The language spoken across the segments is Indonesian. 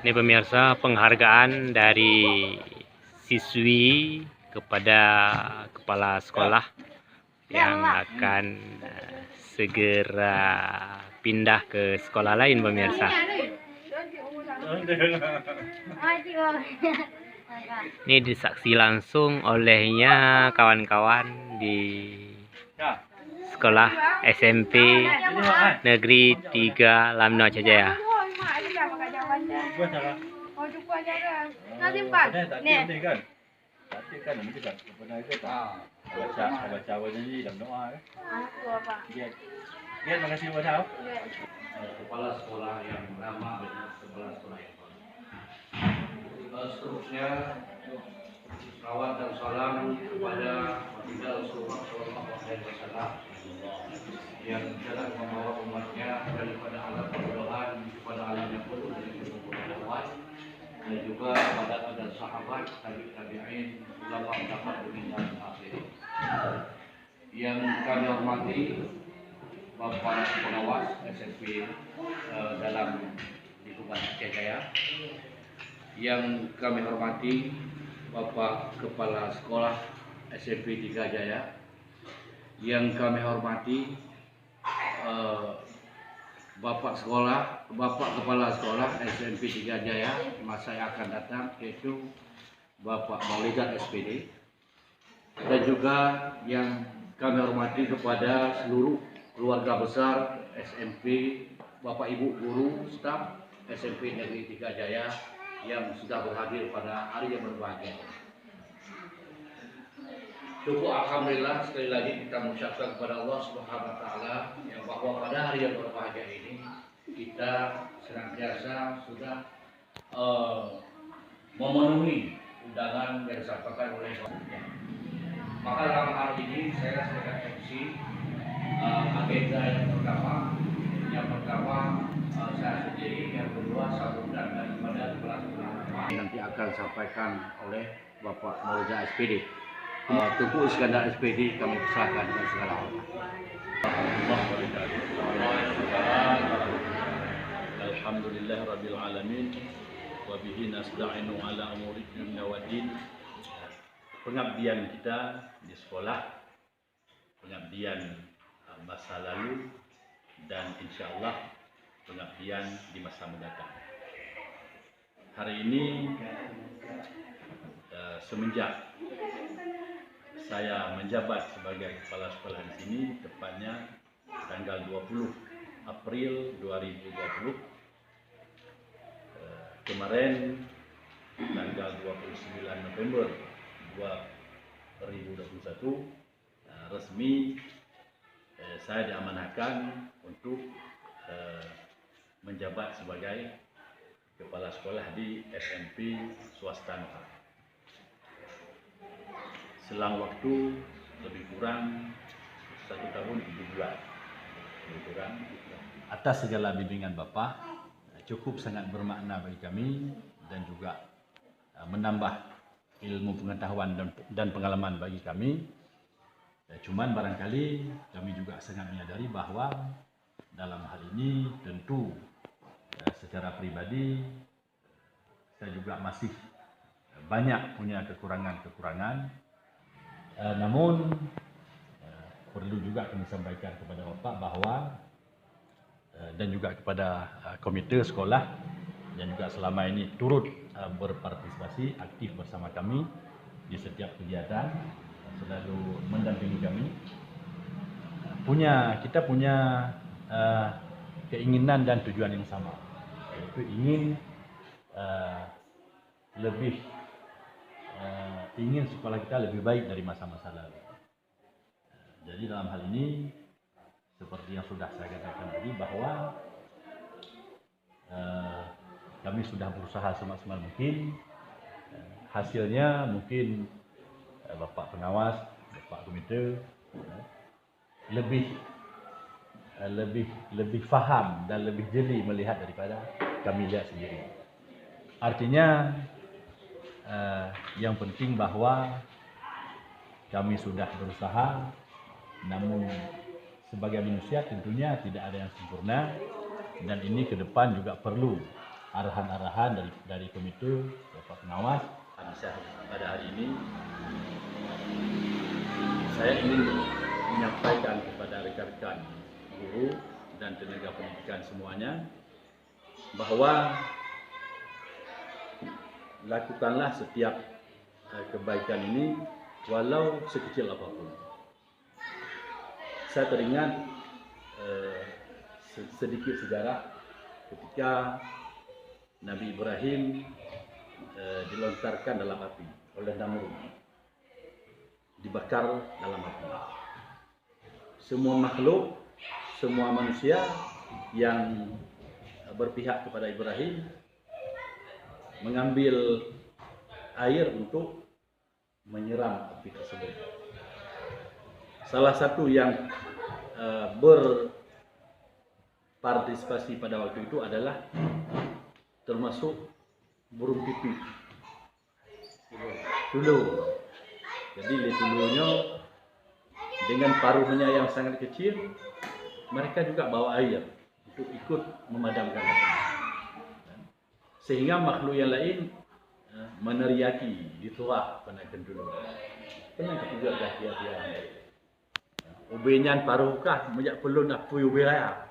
Ini pemirsa, penghargaan dari siswi kepada kepala sekolah yang akan segera pindah ke sekolah lain pemirsa. Ini disaksi langsung olehnya kawan-kawan di sekolah SMP Negeri 3 Lamno Jaya. Oh, jumpa aja nak simpan. Ni. Kan nanti kan benar itu tak baca awalnya ni dalam doa kan. Aku apa? Dia makasih buat tahu. Kepala sekolah yang lama dengan kepala sekolah yang baru. Seterusnya salawat dan salam kepada Baginda Rasulullah SAW yang telah membawa umatnya daripada alam perbodohan kepada alam yang penuh dengan pengetahuan, dan juga pada dan sahabat tabi'in ulama mutaqaddimin dan akhirin. Yang kami hormati Bapak Pengawas SMP dalam lingkungan Aceh Jaya, yang kami hormati Bapak Kepala Sekolah SMP 3 Jaya, yang kami hormati Bapak Kepala Sekolah SMP 3 Jaya masa yang akan datang, yaitu Bapak Maulidan SPD, dan juga yang kami hormati kepada seluruh keluarga besar SMP, Bapak Ibu guru, staf SMP Negeri 3 Jaya yang sudah berhadir pada hari yang berbahagia. Cukup alhamdulillah, sekali lagi kita mengucapkan kepada Allah Subhanahu wa taala yang bahwa pada hari yang berbahagia ini kita senantiasa sudah memenuhi undangan yang disampaikan oleh Bapak. Maka dalam hari ini saya sebagai MC agenda yang pertama saya sendiri, yang kedua sambutan daripada kepala sekolah nanti akan disampaikan oleh Bapak Maulidan SPD. Tuku Iskandar SPD kami persilakan dengan segala hormat. Alhamdulillahirabbil alamin wa bihi nasta'inu ala umuri dunya waddin. Pengabdian kita di sekolah, pengabdian masa lalu, dan insyaallah pengabdian di masa mendatang. Hari ini semenjak saya menjabat sebagai kepala sekolah di sini, tepatnya tanggal 20 April 2020. Kemarin tanggal 29 November 2021 resmi saya diamanahkan untuk menjabat sebagai kepala sekolah di SMP swasta Noha. Selang waktu lebih kurang 1 tahun 7 bulan. Lebih kurang. Atas segala bimbingan Bapak, cukup sangat bermakna bagi kami dan juga menambah ilmu pengetahuan dan pengalaman bagi kami. Cuman barangkali kami juga sangat menyadari bahwa dalam hal ini tentu secara pribadi saya juga masih banyak punya kekurangan. Namun perlu juga kami sampaikan kepada Bapak bahwa dan juga kepada komite sekolah yang juga selama ini turut berpartisipasi aktif bersama kami di setiap kegiatan, selalu mendampingi kami. Kita punya keinginan dan tujuan yang sama, Itu ingin lebih ingin sekolah kita lebih baik dari masa-masa lalu. Jadi dalam hal ini seperti yang sudah saya katakan tadi bahwa kami sudah berusaha semaksimal mungkin. Hasilnya mungkin Bapak Pengawas, Bapak Komite lebih faham dan lebih jeli melihat daripada kami lihat sendiri. Artinya yang penting bahwa kami sudah berusaha, namun sebagai manusia tentunya tidak ada yang sempurna, dan ini ke depan juga perlu arahan-arahan dari komite Bapak Pengawas. Pada hari ini saya ingin menyampaikan kepada rekan-rekan guru dan tenaga pendidikan semuanya bahwa lakukanlah setiap kebaikan ini walau sekecil apapun. Saya teringat sedikit sejarah ketika Nabi Ibrahim dilontarkan dalam api oleh Namrud, dibakar dalam api. Semua makhluk, semua manusia yang berpihak kepada Ibrahim mengambil air untuk menyiram api tersebut. Salah satu yang berpartisipasi pada waktu itu adalah termasuk burung pipit, tulu. Jadi tulunya dengan paruhnya yang sangat kecil, mereka juga bawa air untuk ikut memadamkan api. Sehingga makhluk yang lain meneriaki, dituak penakan dulu. Kenapa juga dah dia ubenyan paruhkah menjak pelun apu ubaya.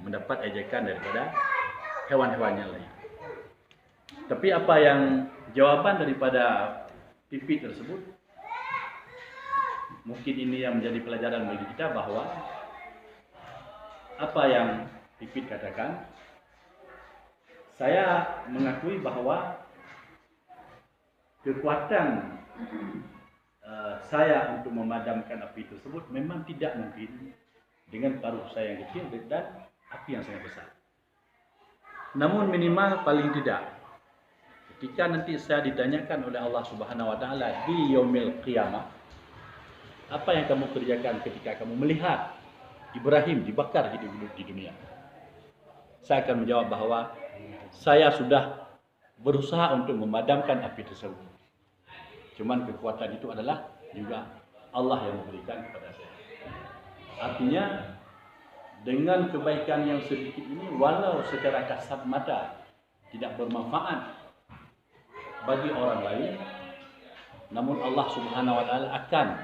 Mendapat ejekan daripada hewan-hewan yang lain. Tapi apa yang jawaban daripada pipit tersebut? Mungkin ini yang menjadi pelajaran bagi kita bahwa apa yang pipit katakan, saya mengakui bahwa kekuatan saya untuk memadamkan api tersebut memang tidak mungkin dengan paruh saya yang kecil dan api yang sangat besar. Namun minimal paling tidak, ketika nanti saya ditanyakan oleh Allah Subhanahu wa taala di yaumil qiyamah, apa yang kamu kerjakan ketika kamu melihat Ibrahim dibakar hidup-hidup di dunia? Saya akan menjawab bahwa saya sudah berusaha untuk memadamkan api tersebut. Cuman kekuatan itu adalah juga Allah yang memberikan kepada saya. Artinya dengan kebaikan yang sedikit ini, walau secara kasat mata tidak bermanfaat bagi orang lain, namun Allah Subhanahu wa taala akan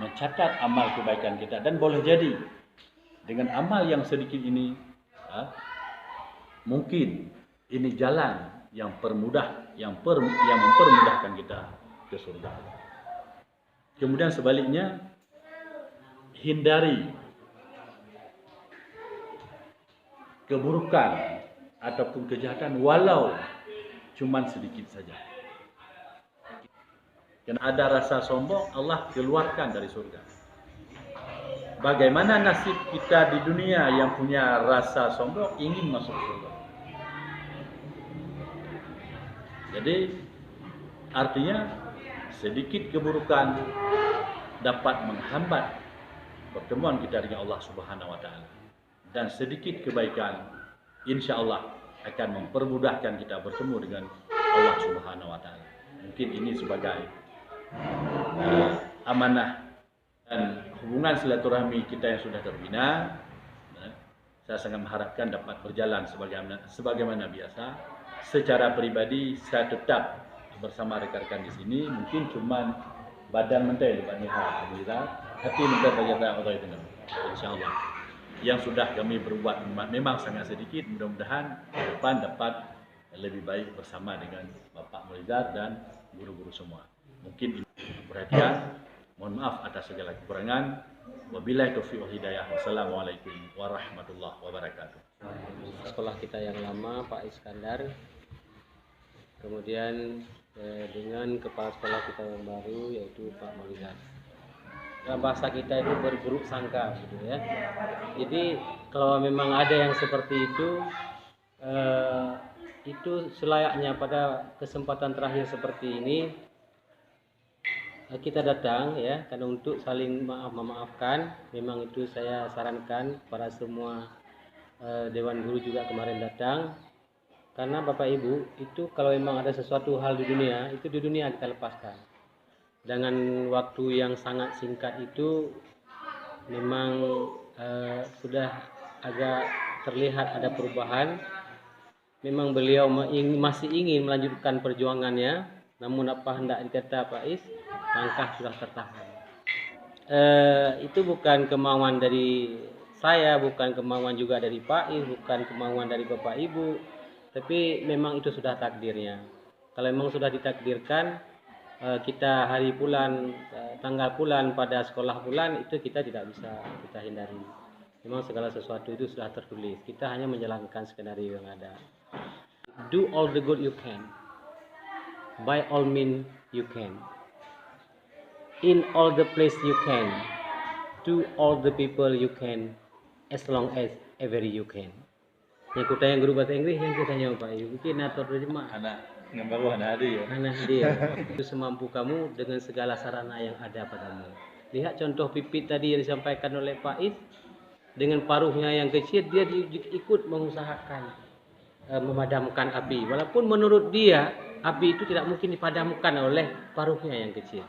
mencatat amal kebaikan kita, dan boleh jadi dengan amal yang sedikit ini mungkin ini jalan yang mempermudahkan kita ke surga. Kemudian sebaliknya, hindari keburukan ataupun kejahatan walau cuman sedikit saja. Karena ada rasa sombong, Allah keluarkan dari surga. Bagaimana nasib kita di dunia yang punya rasa sombong ingin masuk surga? Jadi artinya sedikit keburukan dapat menghambat pertemuan kita dengan Allah Subhanahu wa taala, dan sedikit kebaikan insya Allah akan mempermudahkan kita bertemu dengan Allah Subhanahu wa taala. Mungkin ini sebagai amanah dan hubungan silaturahmi kita yang sudah terbina. Saya sangat mengharapkan dapat berjalan sebagaimana biasa. Secara pribadi saya tetap bersama rekan-rekan di sini. Mungkin cuma badan mentai lepas nihar, hati mentai saja Allah itu. Insyaallah. Yang sudah kami berbuat memang sangat sedikit. Mudah-mudahan ke depan dapat lebih baik bersama dengan Bapak Mulizar dan guru-guru semua. Mungkin perhatian. Mohon maaf atas segala kekurangan. Wabillahi taufiq wal hidayah. Wassalamualaikum warahmatullahi wabarakatuh. sekolah kita yang lama, Pak Iskandar. Kemudian dengan kepala sekolah kita yang baru, yaitu Pak Maulidan. Dalam bahasa kita itu berburuk sangka, gitu ya. Jadi kalau memang ada yang seperti itu selayaknya pada kesempatan terakhir seperti ini kita datang ya, karena untuk saling memaafkan. Memang itu saya sarankan para semua Dewan Guru juga kemarin datang, karena Bapak Ibu itu kalau memang ada sesuatu hal di dunia, itu di dunia kita lepaskan dengan waktu yang sangat singkat. Itu memang sudah agak terlihat ada perubahan. Memang beliau masih ingin melanjutkan perjuangannya, namun apa hendak dikata Pak Is, langkah sudah tertahan. Itu bukan kemauan dari saya, bukan kemauan juga dari Pak Is, bukan kemauan dari Bapak Ibu, tapi memang itu sudah takdirnya. Kalau memang sudah ditakdirkan, kita hari bulan, tanggal bulan, pada sekolah bulan, itu kita tidak bisa kita hindari. Memang segala sesuatu itu sudah tertulis. Kita hanya menjalankan skenario yang ada. Do all the good you can. By all means you can. In all the place you can. To all the people you can. As long as ever you can. Yang ku tanya guru bahasa Inggris, yang ku tanya Pak Ibu, mungkin atur terjemah. Anak baru anak dia. Anak dia. Itu semampu kamu dengan segala sarana yang ada padamu. Lihat contoh pipit tadi yang disampaikan oleh Pak Is. Dengan paruhnya yang kecil, dia ikut mengusahakan memadamkan api. Walaupun menurut dia, api itu tidak mungkin dipadamkan oleh paruhnya yang kecil.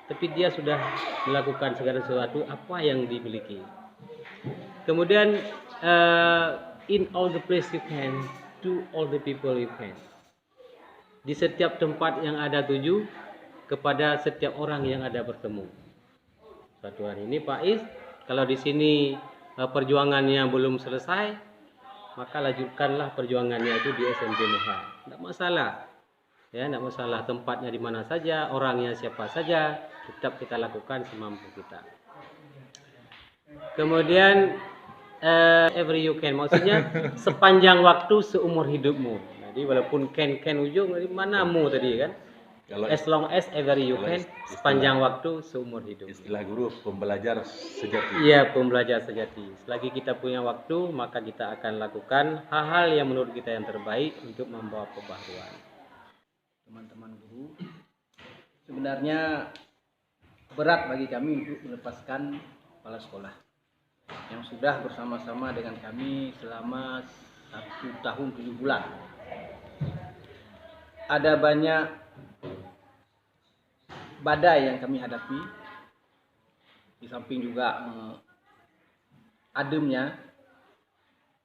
Tapi dia sudah melakukan segala sesuatu apa yang dimiliki. Kemudian in all the place you can, to all the people you can. Di setiap tempat yang ada tuju, kepada setiap orang yang ada bertemu. Suatu hari ini Pak Is, kalau di sini perjuangannya belum selesai, maka lanjutkanlah perjuangannya itu di SMP Nuha. Tidak masalah. Ya, tidak masalah tempatnya di mana saja, orangnya siapa saja, tetap kita lakukan semampu kita. Kemudian every you can, maksudnya sepanjang waktu seumur hidupmu. Jadi walaupun can ujung dari manamu tadi kan. Kalau As long as ever you can, sepanjang waktu seumur hidup. Istilah guru pembelajar sejati. Iya, pembelajar sejati. Selagi kita punya waktu, maka kita akan lakukan hal-hal yang menurut kita yang terbaik untuk membawa pembaharuan. Teman-teman guru, sebenarnya berat bagi kami untuk melepaskan kepala sekolah yang sudah bersama-sama dengan kami selama 1 tahun 7 bulan. Ada banyak badai yang kami hadapi, di samping juga ademnya,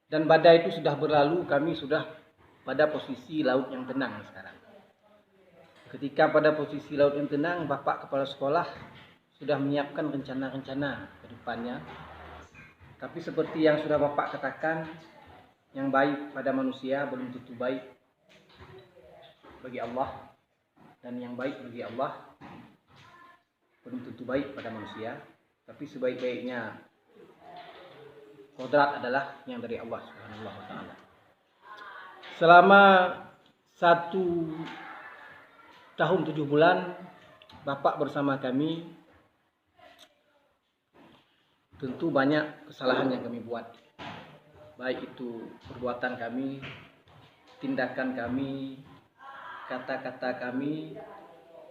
dan badai itu sudah berlalu. Kami sudah pada posisi laut yang tenang sekarang. Ketika pada posisi laut yang tenang, Bapak Kepala Sekolah sudah menyiapkan rencana-rencana ke depannya. Tapi seperti yang sudah Bapak katakan, yang baik pada manusia belum tentu baik bagi Allah, dan yang baik bagi Allah belum tentu baik pada manusia. Tapi sebaik-baiknya kodrat adalah yang dari Allah Subhanahu wa taala. Selama 1 tahun 7 bulan Bapak bersama kami, tentu banyak kesalahan yang kami buat. Baik itu perbuatan kami, tindakan kami, kata-kata kami,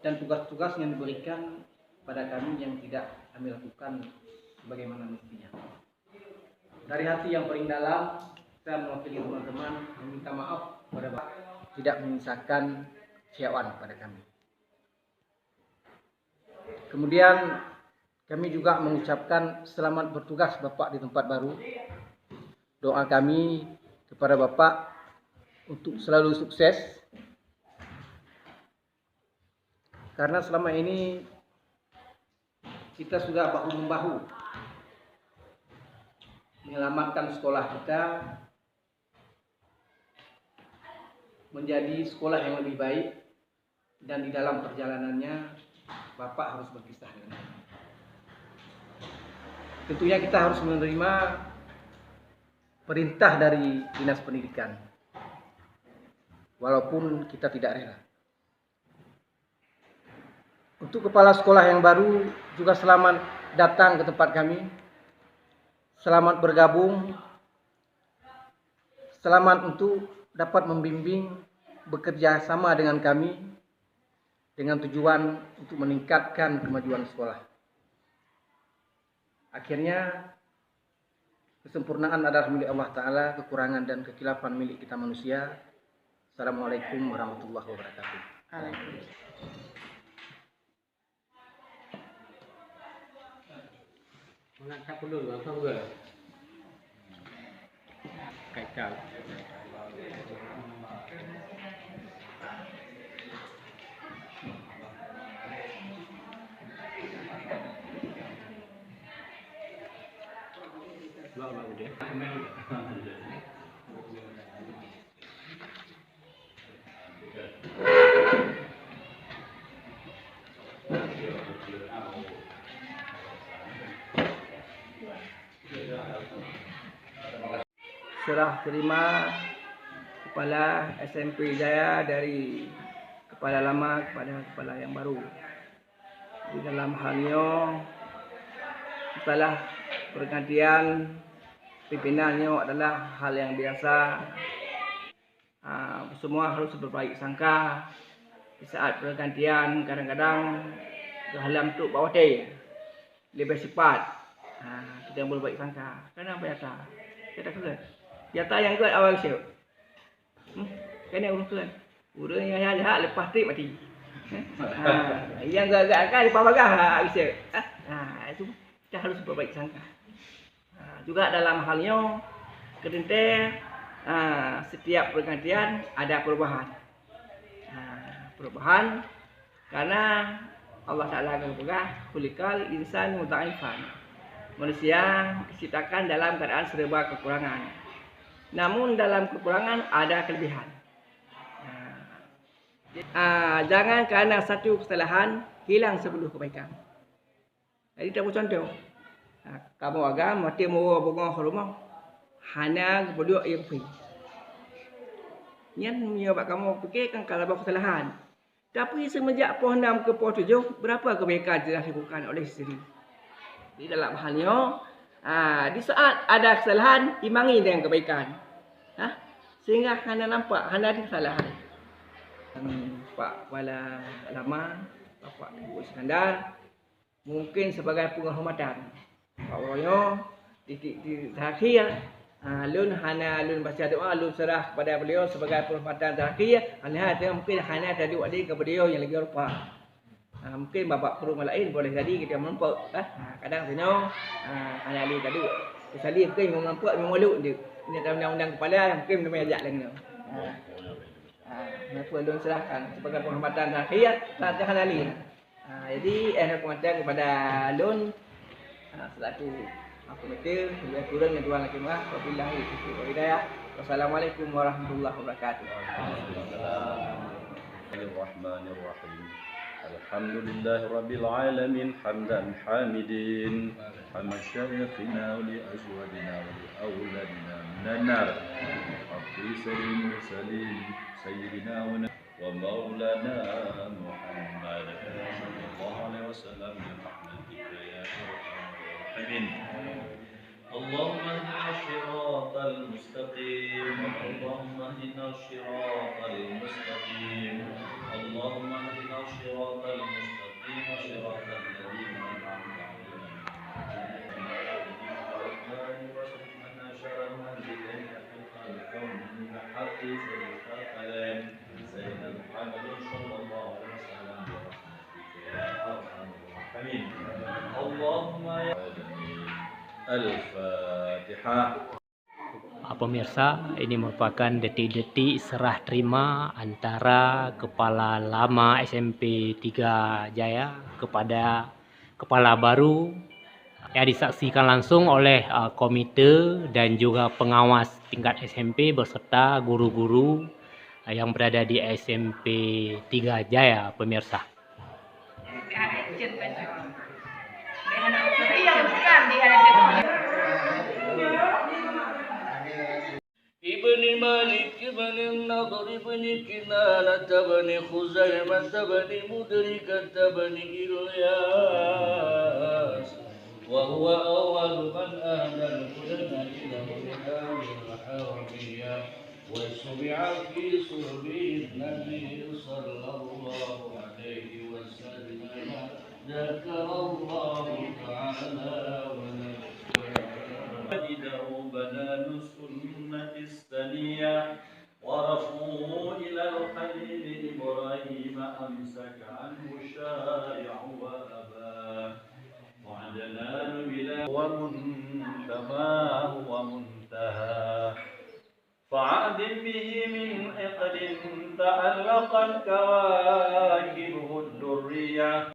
dan tugas-tugas yang diberikan pada kami yang tidak kami lakukan sebagaimana mestinya. Dari hati yang paling dalam, saya mewakili teman-teman meminta maaf kepada Bapak tidak menyisakan kecewaan pada kami. Kemudian kami juga mengucapkan selamat bertugas Bapak di tempat baru. Doa kami kepada Bapak untuk selalu sukses, karena selama ini kita sudah bahu-membahu menyelamatkan sekolah kita menjadi sekolah yang lebih baik, dan di dalam perjalanannya Bapak harus berpisah dengan kami. Tentunya kita harus menerima perintah dari Dinas Pendidikan. Walaupun kita tidak rela. Untuk kepala sekolah yang baru juga selamat datang ke tempat kami. Selamat bergabung. Selamat untuk dapat membimbing bekerja sama dengan kami dengan tujuan untuk meningkatkan kemajuan sekolah. Akhirnya kesempurnaan adalah milik Allah Ta'ala, kekurangan dan kekhilafan milik kita manusia. Assalamualaikum warahmatullahi wabarakatuh. Mengangkat dulu, apa enggak? Kacau. Serah terima Kepala SMP Jaya dari Kepala lama kepada Kepala yang baru. Di dalam halnya setelah pergantian pimpinannya adalah hal yang biasa. Semua harus berbaik sangka. Di saat pergantian kadang-kadang dalam tu bawah lebih cepat. Kita berbaik sangka. Kenapa biasa? Kita kena. Jatah yang kuat awal siap. Kena urusan. Urus yang jahat lepas trip mati. Yang gagak kan lepas bagah bisa. Itu kita harus berbaik sangka. Juga dalam halnya kedente setiap pergantian ada perubahan. Perubahan karena Allah Ta'ala akan berkata, "Khuliqal insanu dha'ifan." Manusia diciptakan dalam keadaan serba kekurangan. Namun dalam kekurangan ada kelebihan. Jangan kerana satu kesalahan hilang sebelum kebaikan. Jadi tak contoh. Kamu agam mati mau bunga rumah. Hana berdua yang pergi. Yang menyebab kamu fikirkan kalau ada kesalahan. Tapi semenjak pohon 6 ke pohon 7, berapa kebaikan telah dilakukan oleh isteri. Di dalam halnya, di saat ada kesalahan, imbangi dengan kebaikan. Sehingga Hana nampak, Hana ada kesalahan. Pak Kepala Lama, Bapak Ibu Iskandar, mungkin sebagai penghormatan. Pak Waroyo, di terakhir, Lun Hana Lun baca doa, Lun serah kepada beliau sebagai penghormatan terakhir. Mungkin Hana tadi waktu kepada beliau yang lagi rupa. Mungkin bapak perlu lain boleh jadi kita menempat. Kadang sino Hana Ali tadi. Kesali mungkin menempat memang dia. Ini dalam undang-undang kepala mungkin dia ajak lagi. Kenapa Lun serahkan sebagai penghormatan terakhir pada Hana Ali. Jadi penghormatan kepada Lun selaku komite sudah turun yang Tuhan lagi mah. Wabillahi taufiq wal hidayah. Wassalamualaikum warahmatullahi wabarakatuh. Bismillahirrahmanirrahim. Alhamdulillah rabbil alamin hamdan hamidin. Hamdan syayikhina wa li azwajina wa li awladina minan nar. Rabbi salim salim sayyidina wa maulana Muhammad sallallahu alaihi wasallam bi rahmatika ya arhamar rahimin. اللهم اهدنا الصراط المستقيم اللهم اهدنا الصراط المستقيم اللهم اهدنا الصراط المستقيم صراط الذين انعمت عليهم وصرفنا شر ما بين الكون من حق سيدنا محمد صلى الله عليه وسلم برحمتك يا ارحم الراحمين اللهم يا Al-Fatihah. Pemirsa, ini merupakan detik-detik serah terima antara Kepala Lama SMP 3 Jaya kepada Kepala baru yang disaksikan langsung oleh komite dan juga pengawas tingkat SMP beserta guru-guru yang berada di SMP 3 Jaya, pemirsa. ابن مالك بن النضر بن كنانة بن خزيمة بن مدركة بن إلياس وهو أول من أهدى العلماء إلى الكتاب الحرمية وسمع في صحبه النبي صلى الله عليه وسلم ذكر الله تعالى وجده بدل السنة السنية ورفعوه إلى الخليل إبراهيم أمسك عنه الشارع وأباه وعدنان بلا ومنتماه ومنتهى فعاد به من عقد تعلقت كواكبه الدرية